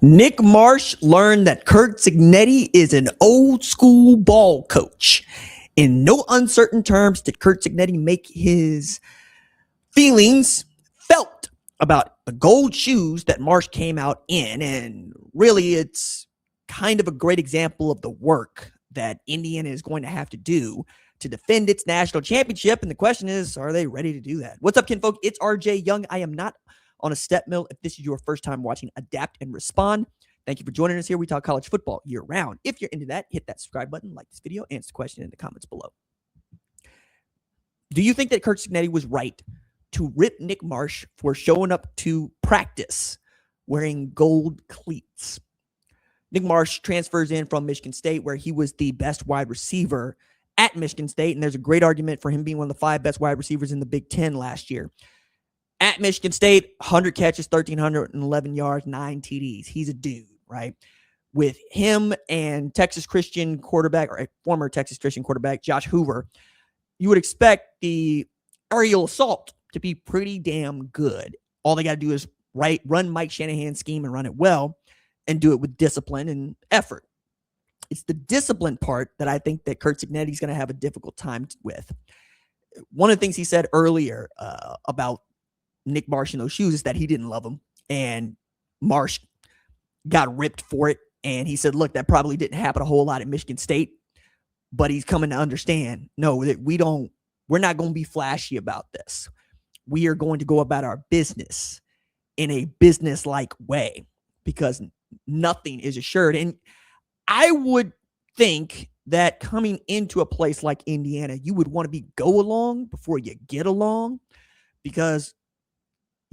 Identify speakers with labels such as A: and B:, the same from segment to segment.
A: Nick Marsh learned that Curt Cignetti is an old school ball coach. In no uncertain terms did Curt Cignetti make his feelings felt about the gold shoes that Marsh came out in. And really, it's kind of a great example of the work that Indiana is going to have to do to defend its national championship. And the question is, are they ready to do that? What's up, kinfolk? It's RJ Young. I am not on a step mill. If this is your first time watching Adapt and Respond, thank you for joining us here. We talk college football year round. If you're into that, hit that subscribe button, like this video, answer the question in the comments below. Do you think that Curt Cignetti was right to rip Nick Marsh for showing up to practice wearing gold cleats? Nick Marsh transfers in from Michigan State, where he was the best wide receiver at Michigan State, and there's a great argument for him being one of the 5 best wide receivers in the Big Ten last year. At Michigan State, 100 catches, 1,311 yards, 9 TDs. He's a dude, right? With him and Texas Christian quarterback, or a former Texas Christian quarterback, Josh Hoover, you would expect the aerial assault to be pretty damn good. All they got to do is run Mike Shanahan's scheme and run it well, and do it with discipline and effort. It's the discipline part that I think that Curt Cignetti is going to have a difficult time with. One of the things he said earlier about Nick Marsh in those shoes is that he didn't love them, and Marsh got ripped for it. And he said, look, that probably didn't happen a whole lot at Michigan State, but he's coming to understand, no, that we're not going to be flashy about this. We are going to go about our business in a business-like way, because nothing is assured. And I would think that coming into a place like Indiana, you would want to be go along before you get along, because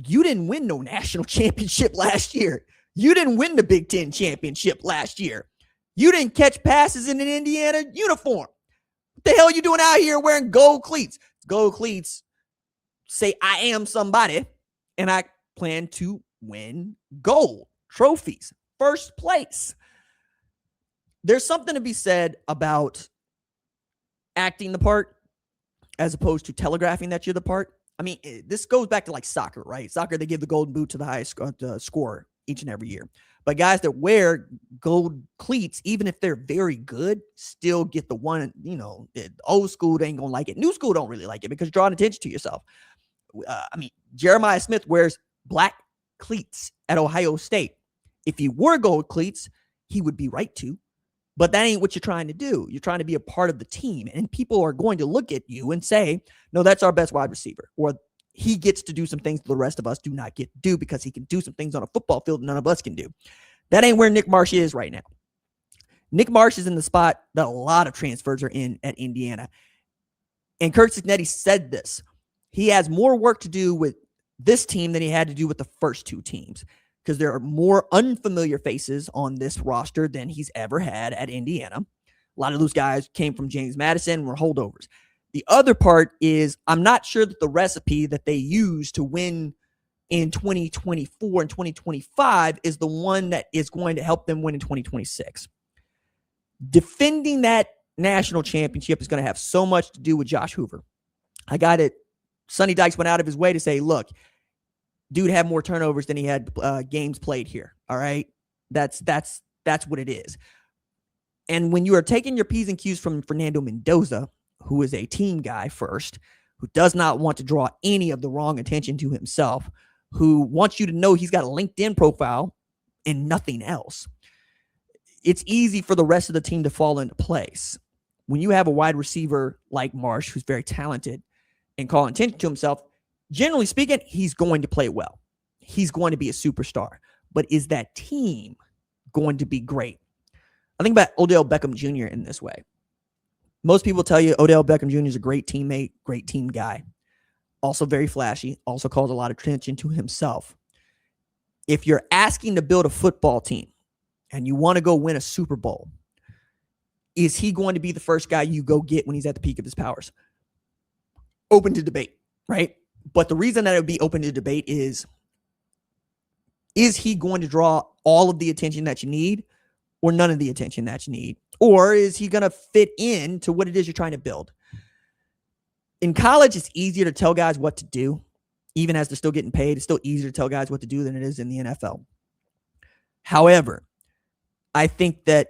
A: you didn't win no national championship last year. You didn't win the Big Ten championship last year. You didn't catch passes in an Indiana uniform. What the hell are you doing out here wearing gold cleats? Gold cleats say I am somebody, and I plan to win gold trophies, first place. There's something to be said about acting the part as opposed to telegraphing that you're the part. I mean, this goes back to like soccer, right? Soccer, they give the golden boot to the highest scorer each and every year. But guys that wear gold cleats, even if they're very good, still get the one, old school, they ain't going to like it. New school don't really like it because you're drawing attention to yourself. Jeremiah Smith wears black cleats at Ohio State. If he wore gold cleats, he would be right to. But that ain't what you're trying to do. You're trying to be a part of the team. And people are going to look at you and say, no, that's our best wide receiver. Or he gets to do some things the rest of us do not get to do, because he can do some things on a football field none of us can do. That ain't where Nick Marsh is right now. Nick Marsh is in the spot that a lot of transfers are in at Indiana. And Curt Cignetti said this. He has more work to do with this team than he had to do with the first 2 teams, because there are more unfamiliar faces on this roster than he's ever had at Indiana. A lot of those guys came from James Madison and were holdovers. The other part is, I'm not sure that the recipe that they use to win in 2024 and 2025 is the one that is going to help them win in 2026. Defending that national championship is going to have so much to do with Josh Hoover. I got it. Sonny Dykes went out of his way to say, look, dude had more turnovers than he had games played here. All right. That's what it is. And when you are taking your P's and Q's from Fernando Mendoza, who is a team guy first, who does not want to draw any of the wrong attention to himself, who wants you to know he's got a LinkedIn profile and nothing else, it's easy for the rest of the team to fall into place. When you have a wide receiver like Marsh, who's very talented and calling attention to himself, generally speaking, he's going to play well. He's going to be a superstar. But is that team going to be great? I think about Odell Beckham Jr. in this way. Most people tell you Odell Beckham Jr. is a great teammate, great team guy. Also very flashy, also calls a lot of attention to himself. If you're asking to build a football team and you want to go win a Super Bowl, is he going to be the first guy you go get when he's at the peak of his powers? Open to debate, right? But the reason that it would be open to debate is he going to draw all of the attention that you need or none of the attention that you need? Or is he going to fit into what it is you're trying to build? In college, it's easier to tell guys what to do. Even as they're still getting paid, it's still easier to tell guys what to do than it is in the NFL. However, I think that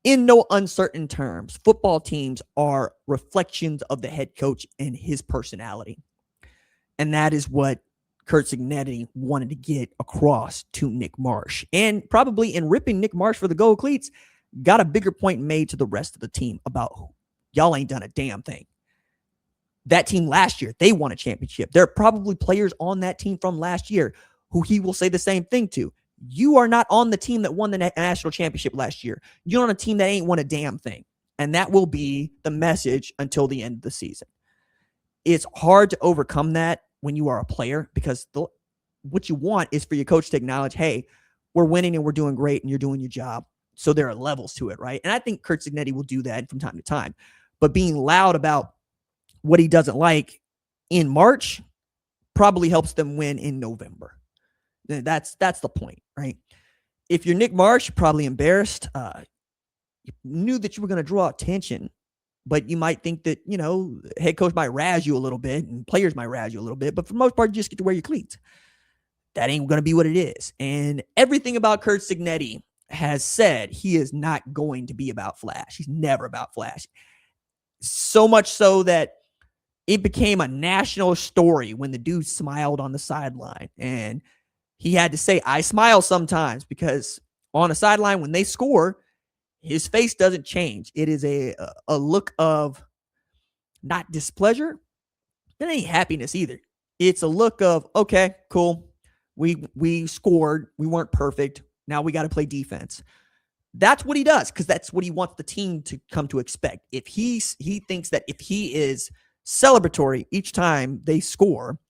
A: in no uncertain terms, football teams are reflections of the head coach and his personality. And that is what Curt Cignetti wanted to get across to Nick Marsh. And probably in ripping Nick Marsh for the gold cleats, got a bigger point made to the rest of the team about y'all ain't done a damn thing. That team last year, they won a championship. There are probably players on that team from last year who he will say the same thing to. You are not on the team that won the national championship last year. You're on a team that ain't won a damn thing. And that will be the message until the end of the season. It's hard to overcome that when you are a player, because what you want is for your coach to acknowledge, hey, we're winning and we're doing great and you're doing your job. So there are levels to it, right? And I think Curt Cignetti will do that from time to time. But being loud about what he doesn't like in March probably helps them win in November. That's the point, right? If you're Nick Marsh, you're probably embarrassed. You knew that you were going to draw attention, but you might think that, head coach might razz you a little bit and players might razz you a little bit, but for the most part, you just get to wear your cleats. That ain't going to be what it is. And everything about Curt Cignetti has said he is not going to be about flash. He's never about flash. So much so that it became a national story when the dude smiled on the sideline. And he had to say, I smile sometimes, because on the sideline, when they score, his face doesn't change. It is a look of not displeasure. It ain't happiness either. It's a look of, okay, cool. We scored. We weren't perfect. Now we got to play defense. That's what he does, because that's what he wants the team to come to expect. If he thinks that if he is celebratory each time they score,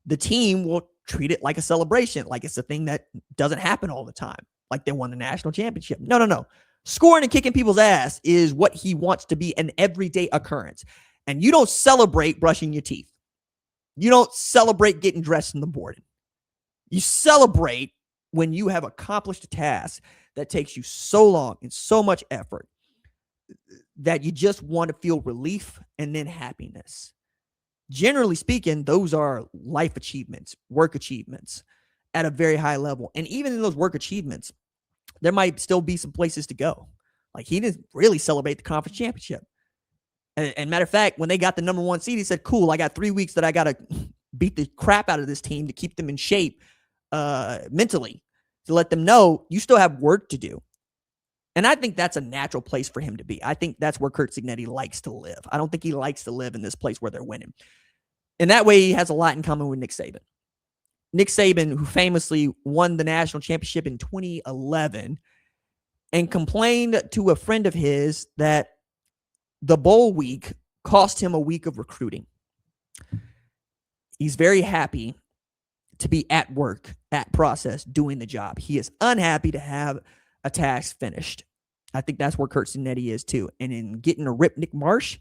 A: the team will treat it like a celebration, like it's a thing that doesn't happen all the time, like they won the national championship. No. Scoring and kicking people's ass is what he wants to be an everyday occurrence. And you don't celebrate brushing your teeth. You don't celebrate getting dressed in the morning. You celebrate when you have accomplished a task that takes you so long and so much effort that you just want to feel relief and then happiness. Generally speaking, those are life achievements, work achievements at a very high level. And even in those work achievements, there might still be some places to go. Like, he didn't really celebrate the conference championship. And matter of fact, when they got the number 1 seed, he said, cool, I got 3 weeks that I got to beat the crap out of this team to keep them in shape mentally, to let them know you still have work to do. And I think that's a natural place for him to be. I think that's where Curt Cignetti likes to live. I don't think he likes to live in this place where they're winning. And that way he has a lot in common with Nick Saban. Nick Saban, who famously won the national championship in 2011 and complained to a friend of his that the bowl week cost him a week of recruiting. He's very happy to be at work, at process, doing the job. He is unhappy to have a task finished. I think that's where Curt Cignetti is too. And in getting to rip Nick Marsh,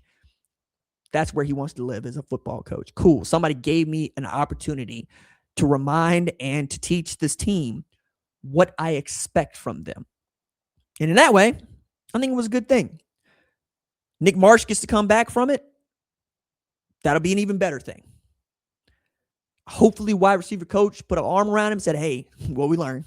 A: that's where he wants to live as a football coach. Cool. Somebody gave me an opportunity to remind and to teach this team what I expect from them. And in that way, I think it was a good thing. Nick Marsh gets to come back from it. That'll be an even better thing. Hopefully, wide receiver coach put an arm around him and said, hey, what we learned,